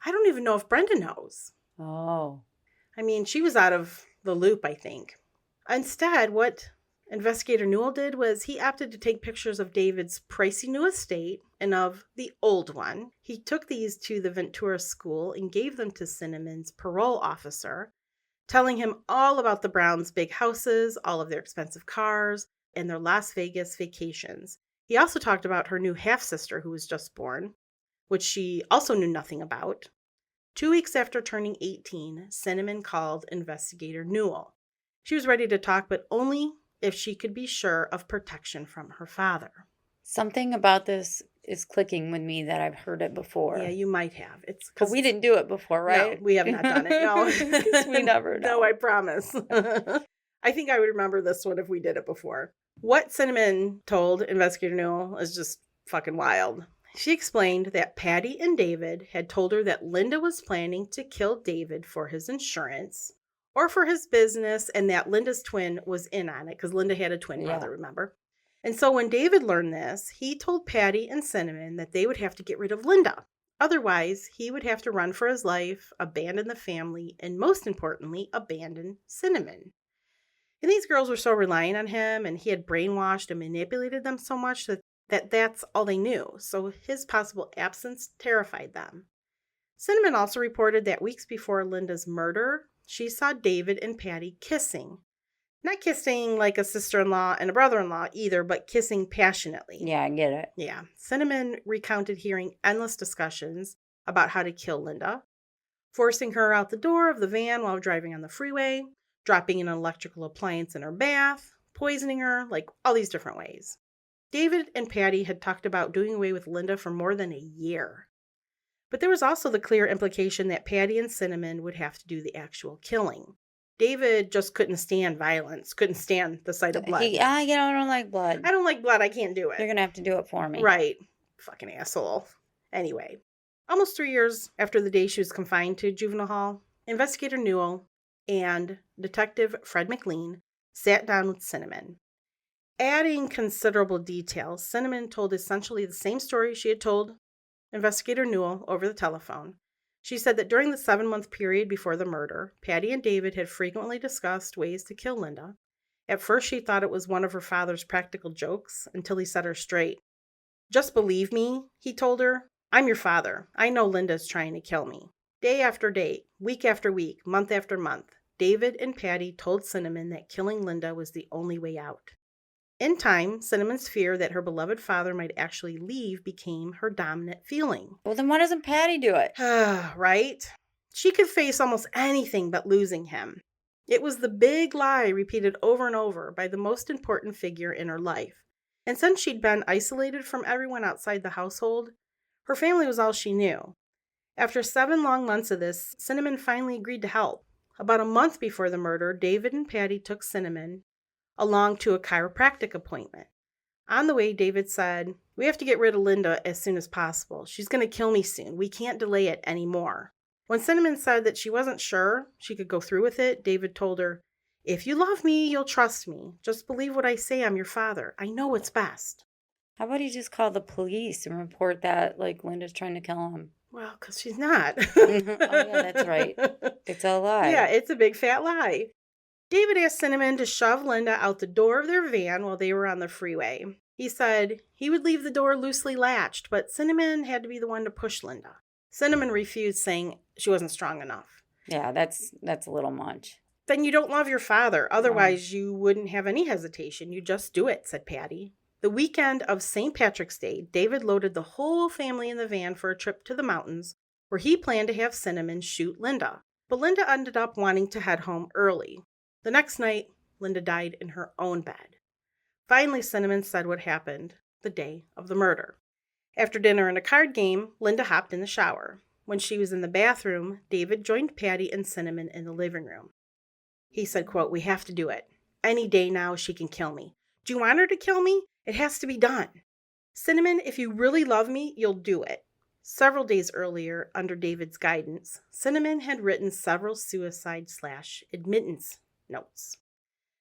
I don't even know if Brenda knows. Oh. I mean, she was out of the loop, I think. Instead, what Investigator Newell did was he opted to take pictures of David's pricey new estate and of the old one. He took these to the Ventura School and gave them to Cinnamon's parole officer, telling him all about the Browns' big houses, all of their expensive cars, and their Las Vegas vacations. He also talked about her new half-sister who was just born, which she also knew nothing about. 2 weeks after turning 18, Cinnamon called Investigator Newell. She was ready to talk, but only if she could be sure of protection from her father. Something about this is clicking with me that I've heard it before. Yeah, you might have. But we didn't do it before, right? No, we have not done it. No, we never know. No, I promise. I think I would remember this one if we did it before. What Cinnamon told Investigator Newell is just fucking wild. She explained that Patti and David had told her that Linda was planning to kill David for his insurance or for his business, and that Linda's twin was in on it because Linda had a twin brother, remember? And so when David learned this, he told Patti and Cinnamon that they would have to get rid of Linda. Otherwise, he would have to run for his life, abandon the family, and most importantly, abandon Cinnamon. And these girls were so reliant on him, and he had brainwashed and manipulated them so much that that's all they knew. So his possible absence terrified them. Cinnamon also reported that weeks before Linda's murder, she saw David and Patti kissing. Not kissing like a sister-in-law and a brother-in-law either, but kissing passionately. Yeah, I get it. Yeah. Cinnamon recounted hearing endless discussions about how to kill Linda, forcing her out the door of the van while driving on the freeway, dropping an electrical appliance in her bath, poisoning her, like all these different ways. David and Patti had talked about doing away with Linda for more than a year. But there was also the clear implication that Patti and Cinnamon would have to do the actual killing. David just couldn't stand violence, couldn't stand the sight of blood. I don't like blood. I don't like blood. I can't do it. You're going to have to do it for me. Right. Fucking asshole. Anyway, almost 3 years after the day she was confined to juvenile hall, Investigator Newell and Detective Fred McLean sat down with Cinnamon. Adding considerable detail, Cinnamon told essentially the same story she had told Investigator Newell over the telephone. She said that during the 7-month period before the murder, Patti and David had frequently discussed ways to kill Linda, At first, she thought it was one of her father's practical jokes until he set her straight. "Just believe me," he told her. "I'm your father. I know Linda's trying to kill me." Day after day, week after week, month after month, David and Patti told Cinnamon that killing Linda was the only way out. In time, Cinnamon's fear that her beloved father might actually leave became her dominant feeling. Well, then why doesn't Patti do it? Right? She could face almost anything but losing him. It was the big lie repeated over and over by the most important figure in her life. And since she'd been isolated from everyone outside the household, her family was all she knew. After 7 long months of this, Cinnamon finally agreed to help. About a month before the murder, David and Patti took Cinnamon along to a chiropractic appointment. On the way, David said, "We have to get rid of Linda as soon as possible. She's going to kill me soon. We can't delay it anymore." When Cinnamon said that she wasn't sure she could go through with it, David told her, "If you love me, you'll trust me. Just believe what I say. I'm your father. I know what's best." How about he just call the police and report that, like, Linda's trying to kill him? Well, because she's not. Oh, yeah, that's right. It's a lie. Yeah, it's a big fat lie. David asked Cinnamon to shove Linda out the door of their van while they were on the freeway. He said he would leave the door loosely latched, but Cinnamon had to be the one to push Linda. Cinnamon refused, saying she wasn't strong enough. Yeah, that's a little much. "Then you don't love your father. Otherwise, you wouldn't have any hesitation. You just do it," said Patti. The weekend of St. Patrick's Day, David loaded the whole family in the van for a trip to the mountains, where he planned to have Cinnamon shoot Linda. But Linda ended up wanting to head home early. The next night, Linda died in her own bed. Finally, Cinnamon said what happened the day of the murder. After dinner and a card game, Linda hopped in the shower. When she was in the bathroom, David joined Patti and Cinnamon in the living room. He said, quote, "We have to do it. Any day now she can kill me. Do you want her to kill me? It has to be done. Cinnamon, if you really love me, you'll do it." Several days earlier, under David's guidance, Cinnamon had written several suicide/admittance notes.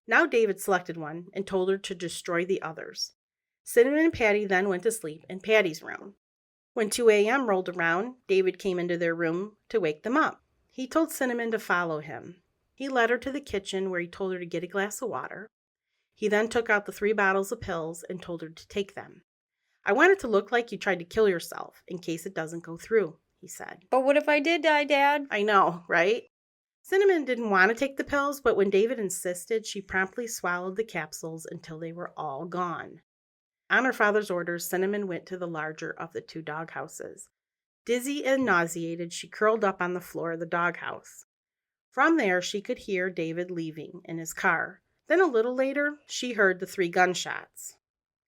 Now David selected one and told her to destroy the others. Cinnamon and Patti then went to sleep in Patti's room. When 2 a.m. rolled around, David came into their room to wake them up. He told Cinnamon to follow him. He led her to the kitchen where he told her to get a glass of water. He then took out the 3 bottles of pills and told her to take them. "I want it to look like you tried to kill yourself in case it doesn't go through," he said. "But what if I did die, Dad?" "I know, right?" Cinnamon didn't want to take the pills, but when David insisted, she promptly swallowed the capsules until they were all gone. On her father's orders, Cinnamon went to the larger of the 2 doghouses. Dizzy and nauseated, she curled up on the floor of the doghouse. From there, she could hear David leaving in his car. Then a little later, she heard the 3 gunshots.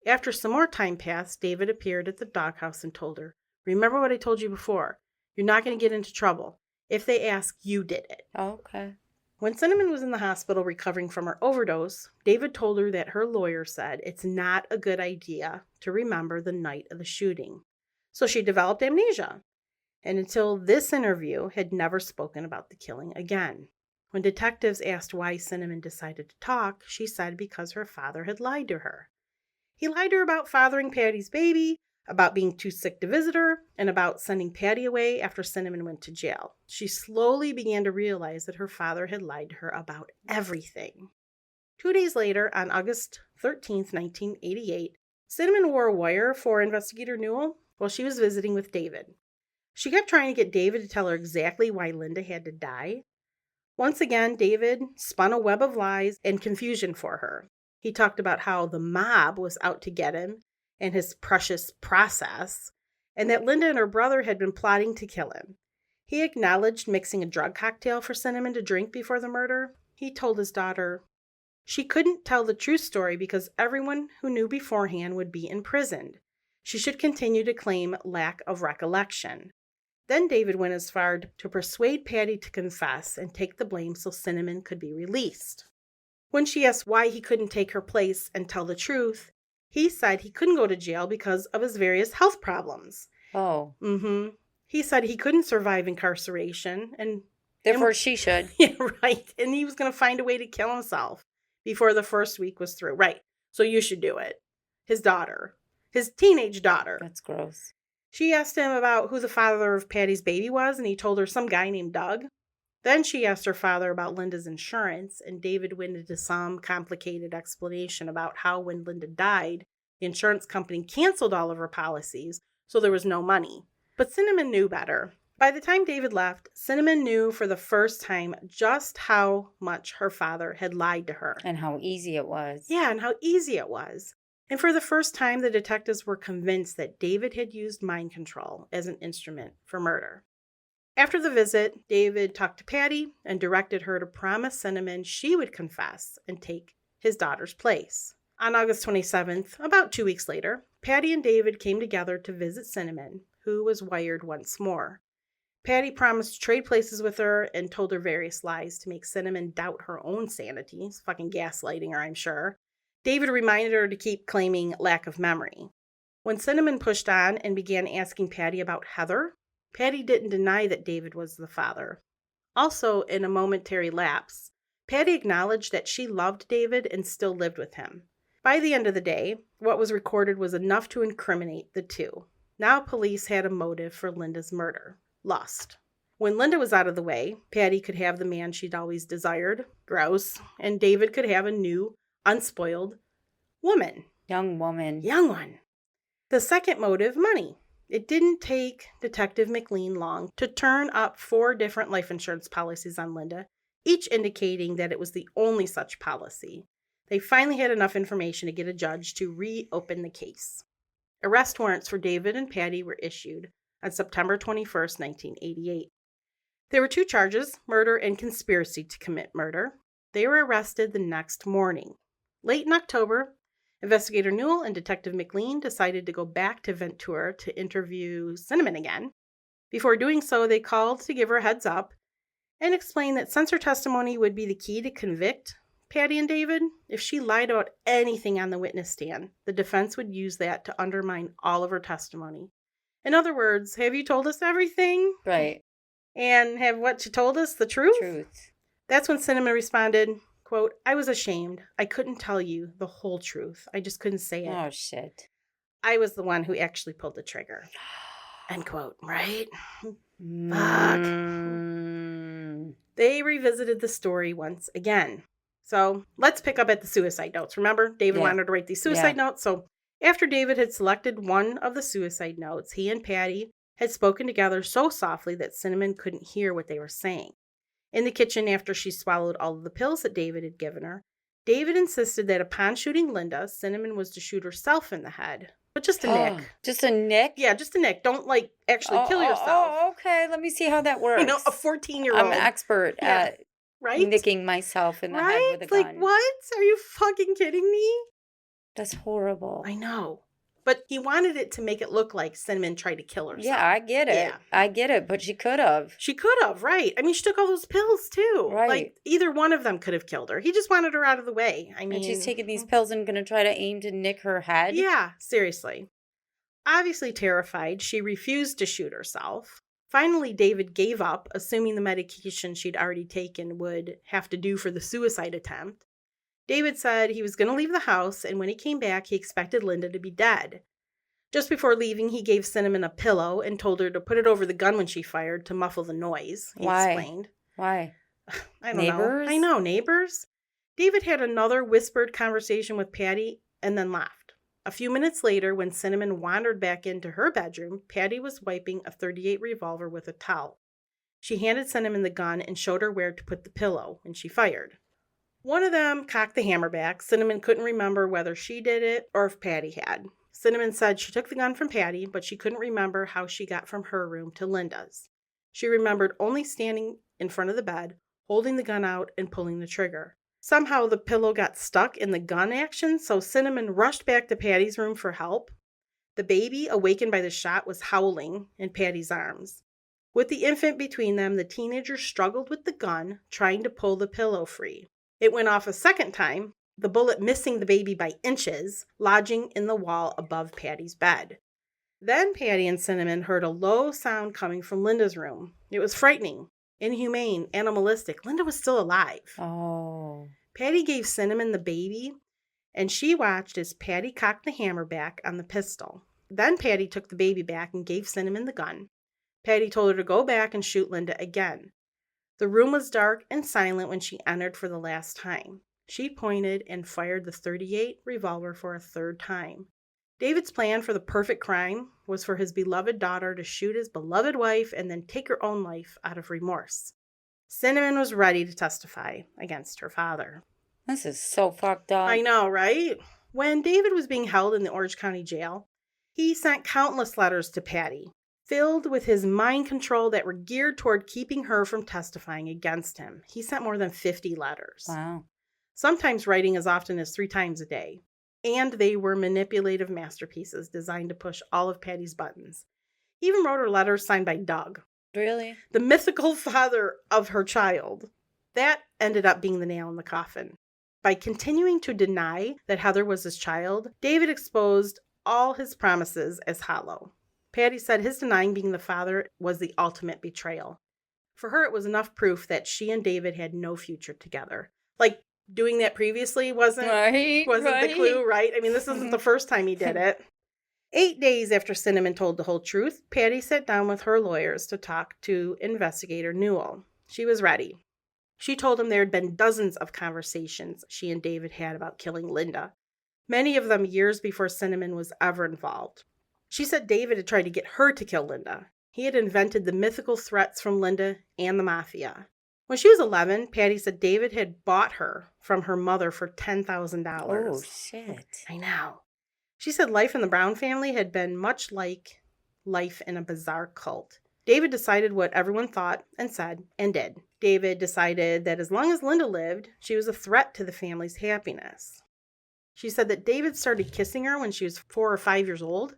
After some more time passed, David appeared at the doghouse and told her, "Remember what I told you before. You're not going to get into trouble. If they ask, you did it." Okay. When Cinnamon was in the hospital recovering from her overdose, David told her that her lawyer said it's not a good idea to remember the night of the shooting. So she developed amnesia, and until this interview had never spoken about the killing again. When detectives asked why Cinnamon decided to talk, she said because her father had lied to her. He lied to her about fathering Patti's baby, about being too sick to visit her, and about sending Patti away after Cinnamon went to jail. She slowly began to realize that her father had lied to her about everything. 2 days later, on August 13th, 1988, Cinnamon wore a wire for Investigator Newell while she was visiting with David. She kept trying to get David to tell her exactly why Linda had to die. Once again, David spun a web of lies and confusion for her. He talked about how the mob was out to get him and his precious process, and that Linda and her brother had been plotting to kill him. He acknowledged mixing a drug cocktail for Cinnamon to drink before the murder. He told his daughter she couldn't tell the true story because everyone who knew beforehand would be imprisoned. She should continue to claim lack of recollection. Then David went as far to persuade Patti to confess and take the blame so Cinnamon could be released. When she asked why he couldn't take her place and tell the truth, he said he couldn't go to jail because of his various health problems. Oh. He said he couldn't survive incarceration. And therefore she should. Yeah, right. And he was going to find a way to kill himself before the first week was through. Right. So you should do it. His daughter. His teenage daughter. That's gross. She asked him about who the father of Patti's baby was, and he told her some guy named Doug. Then she asked her father about Linda's insurance, and David went into some complicated explanation about how when Linda died, the insurance company canceled all of her policies, so there was no money. But Cinnamon knew better. By the time David left, Cinnamon knew for the first time just how much her father had lied to her. And how easy it was. Yeah, and how easy it was. And for the first time, the detectives were convinced that David had used mind control as an instrument for murder. After the visit, David talked to Patti and directed her to promise Cinnamon she would confess and take his daughter's place. On August 27th, about 2 weeks later, Patti and David came together to visit Cinnamon, who was wired once more. Patti promised to trade places with her and told her various lies to make Cinnamon doubt her own sanity. It's fucking gaslighting her, I'm sure. David reminded her to keep claiming lack of memory. When Cinnamon pushed on and began asking Patti about Heather, Patti didn't deny that David was the father. Also, in a momentary lapse, Patti acknowledged that she loved David and still lived with him. By the end of the day, what was recorded was enough to incriminate the two. Now police had a motive for Linda's murder: lust. When Linda was out of the way, Patti could have the man she'd always desired, gross, and David could have a new, unspoiled woman. Young woman. Young one. The second motive, money. It didn't take Detective McLean long to turn up 4 different life insurance policies on Linda, each indicating that it was the only such policy. They finally had enough information to get a judge to reopen the case. Arrest warrants for David and Patti were issued on September 21st, 1988. There were 2 charges, murder and conspiracy to commit murder. They were arrested the next morning. Late in October, Investigator Newell and Detective McLean decided to go back to Ventura to interview Cinnamon again. Before doing so, they called to give her a heads up and explained that since her testimony would be the key to convict Patti and David, if she lied about anything on the witness stand, the defense would use that to undermine all of her testimony. In other words, have you told us everything? Right. And have what you told us the truth? Truth. That's when Cinnamon responded, quote, "I was ashamed. I couldn't tell you the whole truth. I just couldn't say it. Oh, shit. I was the one who actually pulled the trigger." End quote. Right? Fuck. They revisited the story once again. So let's pick up at the suicide notes. Remember, David wanted to write these suicide notes. So after David had selected one of the suicide notes, he and Patti had spoken together so softly that Cinnamon couldn't hear what they were saying. In the kitchen, after she swallowed all of the pills that David had given her, David insisted that upon shooting Linda, Cinnamon was to shoot herself in the head. But just a nick. Just a nick? Yeah, just a nick. Don't, actually kill yourself. Oh, okay. Let me see how that works. A 14-year-old. I'm an expert at nicking myself in the head with a gun. What? Are you fucking kidding me? That's horrible. I know. But he wanted it to make it look like Cinnamon tried to kill herself. Yeah, I get it. Yeah. I get it, but she could have. She could have, right. I mean, she took all those pills, too. Right. Either one of them could have killed her. He just wanted her out of the way. I mean... And she's taking these pills and going to try to aim to nick her head? Yeah, seriously. Obviously terrified, she refused to shoot herself. Finally, David gave up, assuming the medication she'd already taken would have to do for the suicide attempt. David said he was going to leave the house, and when he came back, he expected Linda to be dead. Just before leaving, he gave Cinnamon a pillow and told her to put it over the gun when she fired to muffle the noise, he explained. Why? I don't know. I know, neighbors. David had another whispered conversation with Patti and then left. A few minutes later, when Cinnamon wandered back into her bedroom, Patti was wiping a .38 revolver with a towel. She handed Cinnamon the gun and showed her where to put the pillow, and she fired. One of them cocked the hammer back. Cinnamon couldn't remember whether she did it or if Patti had. Cinnamon said she took the gun from Patti, but she couldn't remember how she got from her room to Linda's. She remembered only standing in front of the bed, holding the gun out and pulling the trigger. Somehow the pillow got stuck in the gun action, so Cinnamon rushed back to Patti's room for help. The baby, awakened by the shot, was howling in Patti's arms. With the infant between them, the teenager struggled with the gun, trying to pull the pillow free. It went off a second time, the bullet missing the baby by inches, lodging in the wall above Patti's bed. Then Patti and Cinnamon heard a low sound coming from Linda's room. It was frightening, inhumane, animalistic. Linda was still alive. Oh. Patti gave Cinnamon the baby, and she watched as Patti cocked the hammer back on the pistol. Then Patti took the baby back and gave Cinnamon the gun. Patti told her to go back and shoot Linda again. The room was dark and silent when she entered for the last time. She pointed and fired the .38 revolver for a third time. David's plan for the perfect crime was for his beloved daughter to shoot his beloved wife and then take her own life out of remorse. Cinnamon was ready to testify against her father. This is so fucked up. I know, right? When David was being held in the Orange County Jail, he sent countless letters to Patti, filled with his mind control that were geared toward keeping her from testifying against him. He sent more than 50 letters. Wow. Sometimes writing as often as 3 times a day. And they were manipulative masterpieces designed to push all of Patti's buttons. He even wrote her letters signed by Doug. Really? The mythical father of her child. That ended up being the nail in the coffin. By continuing to deny that Heather was his child, David exposed all his promises as hollow. Patti said his denying being the father was the ultimate betrayal. For her, it was enough proof that she and David had no future together. Like, doing that previously wasn't the clue, right? I mean, this isn't the first time he did it. 8 days after Cinnamon told the whole truth, Patti sat down with her lawyers to talk to investigator Newell. She was ready. She told him there had been dozens of conversations she and David had about killing Linda, many of them years before Cinnamon was ever involved. She said David had tried to get her to kill Linda. He had invented the mythical threats from Linda and the mafia. When she was 11, Patti said David had bought her from her mother for $10,000. Oh, shit. I know. She said life in the Brown family had been much like life in a bizarre cult. David decided what everyone thought and said and did. David decided that as long as Linda lived, she was a threat to the family's happiness. She said that David started kissing her when she was 4 or 5 years old.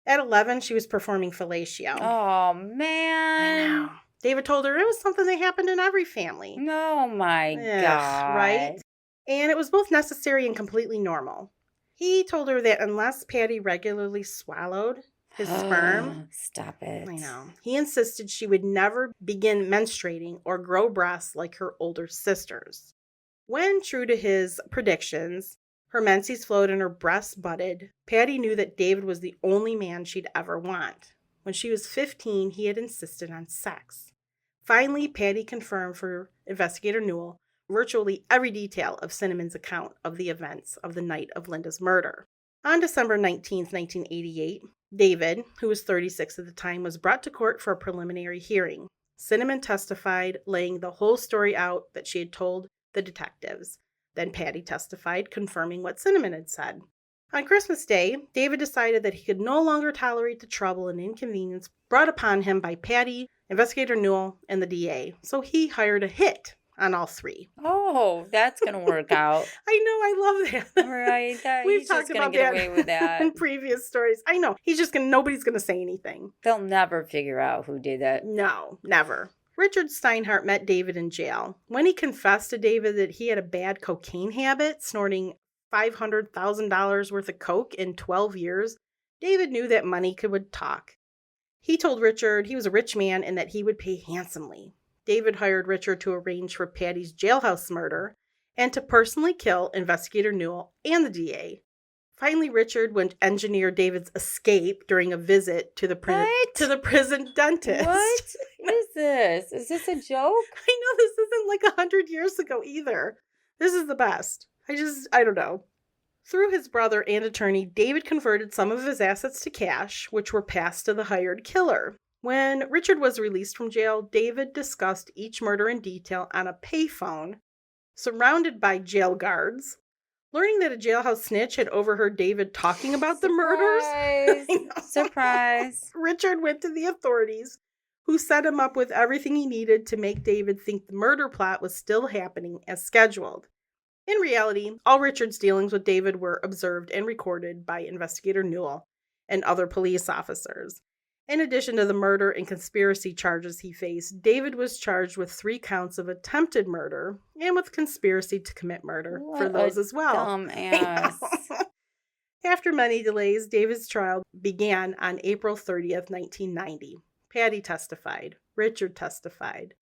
At 11, she was performing fellatio. Oh, man. I know. David told her it was something that happened in every family. Oh, my God. Right? And it was both necessary and completely normal. He told her that unless Patti regularly swallowed his sperm. Stop it. I know. He insisted she would never begin menstruating or grow breasts like her older sisters. When, true to his predictions, her menses flowed and her breasts budded, Patti knew that David was the only man she'd ever want. When she was 15, he had insisted on sex. Finally, Patti confirmed for investigator Newell virtually every detail of Cinnamon's account of the events of the night of Linda's murder. On December 19, 1988, David, who was 36 at the time, was brought to court for a preliminary hearing. Cinnamon testified, laying the whole story out that she had told the detectives. Then Patti testified, confirming what Cinnamon had said. On Christmas Day, David decided that he could no longer tolerate the trouble and inconvenience brought upon him by Patti, investigator Newell, and the DA. So he hired a hit on all 3. Oh, that's going to work out. I know, I love that. Right. We've talked about get away with that in previous stories. I know. Nobody's going to say anything. They'll never figure out who did it. No, never. Richard Steinhardt met David in jail. When he confessed to David that he had a bad cocaine habit, snorting $500,000 worth of coke in 12 years, David knew that money would talk. He told Richard he was a rich man and that he would pay handsomely. David hired Richard to arrange for Patti's jailhouse murder and to personally kill investigator Newell and the DA. Finally, Richard would engineer David's escape during a visit to the prison dentist. What is this? Is this a joke? I know, this isn't like 100 years ago either. This is the best. I don't know. Through his brother and attorney, David converted some of his assets to cash, which were passed to the hired killer. When Richard was released from jail, David discussed each murder in detail on a payphone, surrounded by jail guards. Learning that a jailhouse snitch had overheard David talking about the murders. Surprise. Richard went to the authorities, who set him up with everything he needed to make David think the murder plot was still happening as scheduled. In reality, all Richard's dealings with David were observed and recorded by investigator Newell and other police officers. In addition to the murder and conspiracy charges he faced, David was charged with 3 counts of attempted murder and with conspiracy to commit murder for those as well. Dumbass. After many delays, David's trial began on April 30th, 1990. Patti testified. Richard testified.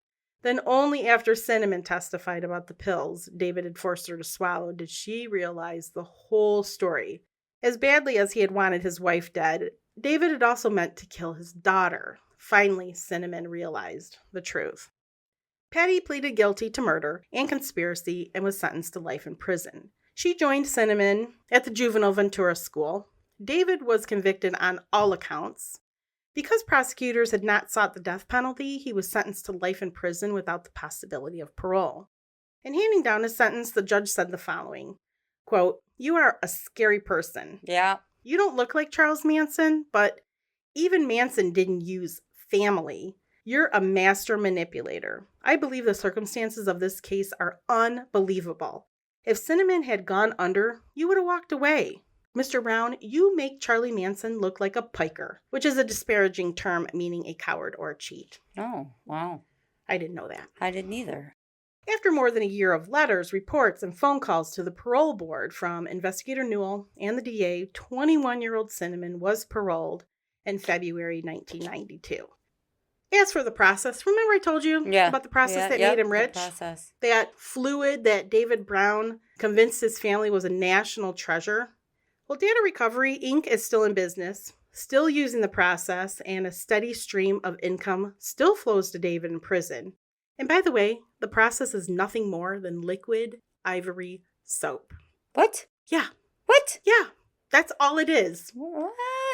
Then only after Cinnamon testified about the pills David had forced her to swallow did she realize the whole story. As badly as he had wanted his wife dead, David had also meant to kill his daughter. Finally, Cinnamon realized the truth. Patti pleaded guilty to murder and conspiracy and was sentenced to life in prison. She joined Cinnamon at the juvenile Ventura school. David was convicted on all accounts. Because prosecutors had not sought the death penalty, he was sentenced to life in prison without the possibility of parole. In handing down his sentence, the judge said the following, quote, "You are a scary person. Yeah. You don't look like Charles Manson, but even Manson didn't use family. You're a master manipulator. I believe the circumstances of this case are unbelievable. If Cinnamon had gone under, you would have walked away. Mr. Brown, you make Charlie Manson look like a piker," which is a disparaging term meaning a coward or a cheat. Oh, wow. I didn't know that. I didn't either. After more than a year of letters, reports, and phone calls to the parole board from Investigator Newell and the DA, 21-year-old Cinnamon was paroled in February 1992. As for the process, remember I told you about the process that made him rich? That fluid that David Brown convinced his family was a national treasure? Well, Data Recovery, Inc. is still in business, still using the process, and a steady stream of income still flows to David in prison. And by the way, the process is nothing more than liquid ivory soap. What? Yeah. What? Yeah. That's all it is. What?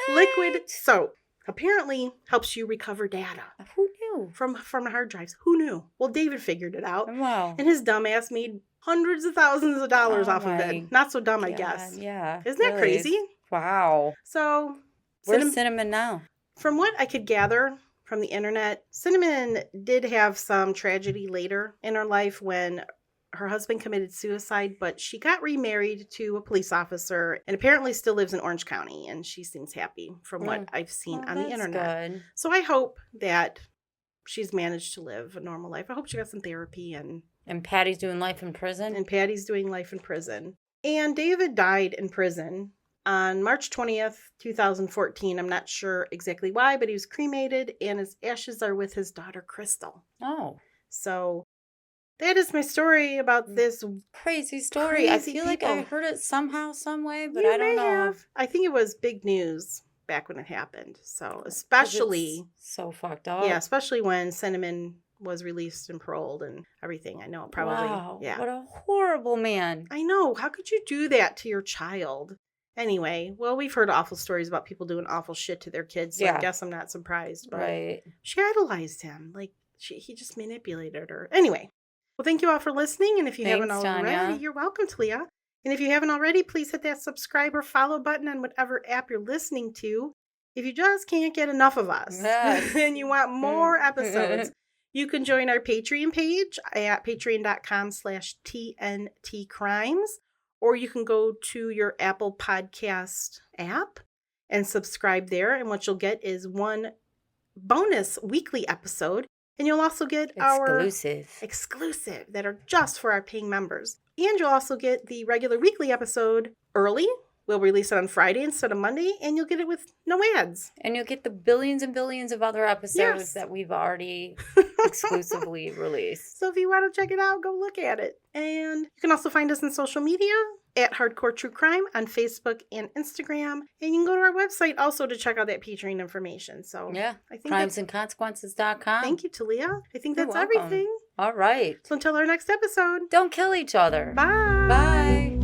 Liquid soap. Apparently helps you recover data. Who knew? From the hard drives. Who knew? Well, David figured it out. Wow. And his dumbass made hundreds of thousands of dollars off of it. Not so dumb, I guess. Yeah. Isn't that crazy? Wow. So, where's Cinnamon now? From what I could gather from the internet, Cinnamon did have some tragedy later in her life when her husband committed suicide, but she got remarried to a police officer and apparently still lives in Orange County, and she seems happy from what I've seen on the internet. Good. So I hope that she's managed to live a normal life. I hope she got some therapy and Patty's doing life in prison? And Patty's doing life in prison. And David died in prison on March 20th, 2014. I'm not sure exactly why, but he was cremated and his ashes are with his daughter, Crystal. Oh. So that is my story about this crazy story. I feel like I heard it somehow, some way, but I don't know. I think it was big news back when it happened. So especially so fucked up. Yeah, especially when Cinnamon was released and paroled and everything. I know probably. Wow, yeah. What a horrible man. I know. How could you do that to your child? Anyway, well, we've heard awful stories about people doing awful shit to their kids. So I guess I'm not surprised. But right. She idolized him. Like he just manipulated her. Anyway. Well, thank you all for listening. And if you haven't already, Tanya. You're welcome, Talia. And if you haven't already, please hit that subscribe or follow button on whatever app you're listening to. If you just can't get enough of us and you want more episodes, you can join our Patreon page at patreon.com/TNTcrimes, or you can go to your Apple Podcast app and subscribe there. And what you'll get is one bonus weekly episode. And you'll also get our exclusive that are just for our paying members. And you'll also get the regular weekly episode early. We'll release it on Friday instead of Monday, and you'll get it with no ads. And you'll get the billions and billions of other episodes that we've already exclusively released. So if you want to check it out, go look at it. And you can also find us on social media at Hardcore True Crime on Facebook and Instagram. And you can go to our website also to check out that Patreon information. So yeah, I think crimesandconsequences.com. Thank you, Talia. I think that's everything. All right. So until our next episode. Don't kill each other. Bye. Bye.